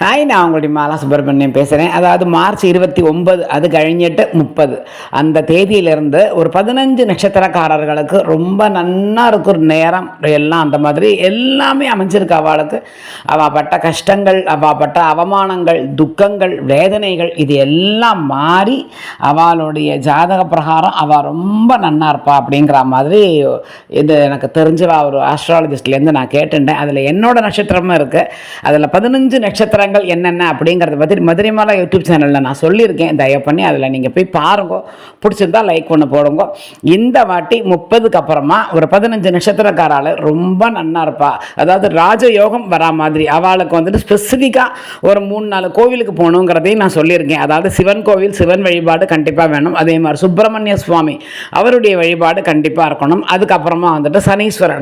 Hi, நான் உங்களுடைய மாலா சுப்பிரமணியம் பேசுகிறேன். அதாவது மார்ச் 29 அது கழிஞ்சிட்டு 30 அந்த தேதியிலிருந்து ஒரு 15 நட்சத்திரக்காரர்களுக்கு ரொம்ப நன்னா இருக்கிற நேரம் எல்லாம் அந்த மாதிரி எல்லாமே அமைஞ்சிருக்கு. அவளுக்கு அவள் பட்ட கஷ்டங்கள், அவள் பட்ட அவமானங்கள், துக்கங்கள், வேதனைகள் இது எல்லாம் மாறி அவளுடைய ஜாதக பிரகாரம் அவள் ரொம்ப நன்னா இருப்பா அப்படிங்கிற மாதிரி இது எனக்கு தெரிஞ்ச ஒரு ஆஸ்ட்ராலஜிஸ்ட்லேருந்து நான் கேட்டுட்டேன். அதில் என்னோட நட்சத்திரமும் இருக்குது. அதில் 15 நட்சத்திரங்கள் என்னென்ன அப்படிங்கிறத பற்றி மதுரைமாலா யூடியூப் சேனலில் நான் சொல்லியிருக்கேன். தயவு பண்ணி அதில் நீங்கள் போய் பாருங்க. பிடிச்சிருந்தா லைக் பண்ண போடுங்க. இந்த வாட்டி 30க்கு அப்புறமா ஒரு 15 நட்சத்திரக்காரால் ரொம்ப நன்னா இருப்பா. அதாவது ராஜயோகம் வரா மாதிரி அவளுக்கு வந்துட்டு ஸ்பெசிஃபிக்காக ஒரு 3-4 கோவிலுக்கு போகணுங்கிறதையும் நான் சொல்லியிருக்கேன். அதாவது சிவன் கோவில், சிவன் வழிபாடு கண்டிப்பாக வேணும். அதே மாதிரி சுப்பிரமணிய சுவாமி அவருடைய வழிபாடு கண்டிப்பாக இருக்கணும். அதுக்கப்புறமா வந்துட்டு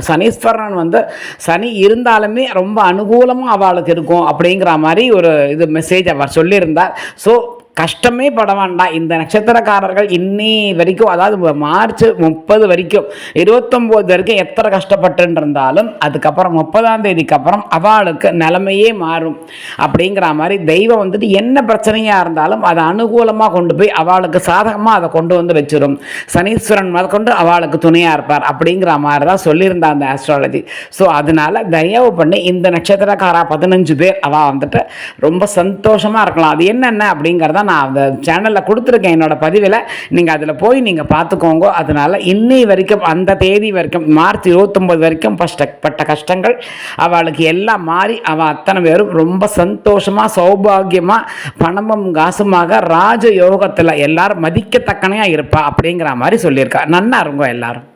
சனீஸ்வரன் வந்து சனி இருந்தாலுமே ரொம்ப அனுகூலமாக அவளுக்கு இருக்கும் அப்படிங்கிற மாதிரி ஒரு இது மெசேஜ் அவர் சொல்லியிருந்தார். ஸோ கஷ்டமே பட வேண்டாம். இந்த நட்சத்திரக்காரர்கள் இன்னி வரைக்கும், அதாவது மார்ச் 30 வரைக்கும் 29 வரைக்கும் எத்தனை கஷ்டப்பட்டு இருந்தாலும் அதுக்கப்புறம் 30ஆம் தேதிக்கு அப்புறம் அவளுக்கு நிலைமையே மாறும் அப்படிங்கிற மாதிரி தெய்வம் வந்துட்டு என்ன பிரச்சனையாக இருந்தாலும் அதை அனுகூலமாக கொண்டு போய் அவளுக்கு சாதகமாக அதை கொண்டு வந்து வச்சிடும். சனீஸ்வரன் முதல் கொண்டு அவளுக்கு துணையாக இருப்பார் அப்படிங்கிற மாதிரி தான் சொல்லியிருந்தா அந்த ஆஸ்ட்ராலஜி. ஸோ அதனால தயவு பண்ணி இந்த நட்சத்திரக்காரா 15 பேர் அவள் வந்துட்டு ரொம்ப சந்தோஷமாக இருக்கலாம். அது என்னென்ன அப்படிங்கிறத நான் அந்த சேனலில் கொடுத்துருக்கேன் என்னோட பதிவில். நீங்கள் அதில் போய் நீங்கள் பார்த்துக்கோங்க. அதனால் இன்னை வரைக்கும் அந்த தேதி வரைக்கும் மார்ச் 29 வரைக்கும் பட்ட கஷ்டங்கள் அவளுக்கு எல்லாம் மாறி அவள் அத்தனை பேரும் ரொம்ப சந்தோஷமாக சௌபாகியமாக பணமும் காசுமாக ராஜ யோகத்தில் எல்லாரும் மதிக்கத்தக்கனையாக இருப்பா அப்படிங்கிற மாதிரி சொல்லியிருக்கா. நன்னா இருங்கோ எல்லாரும்.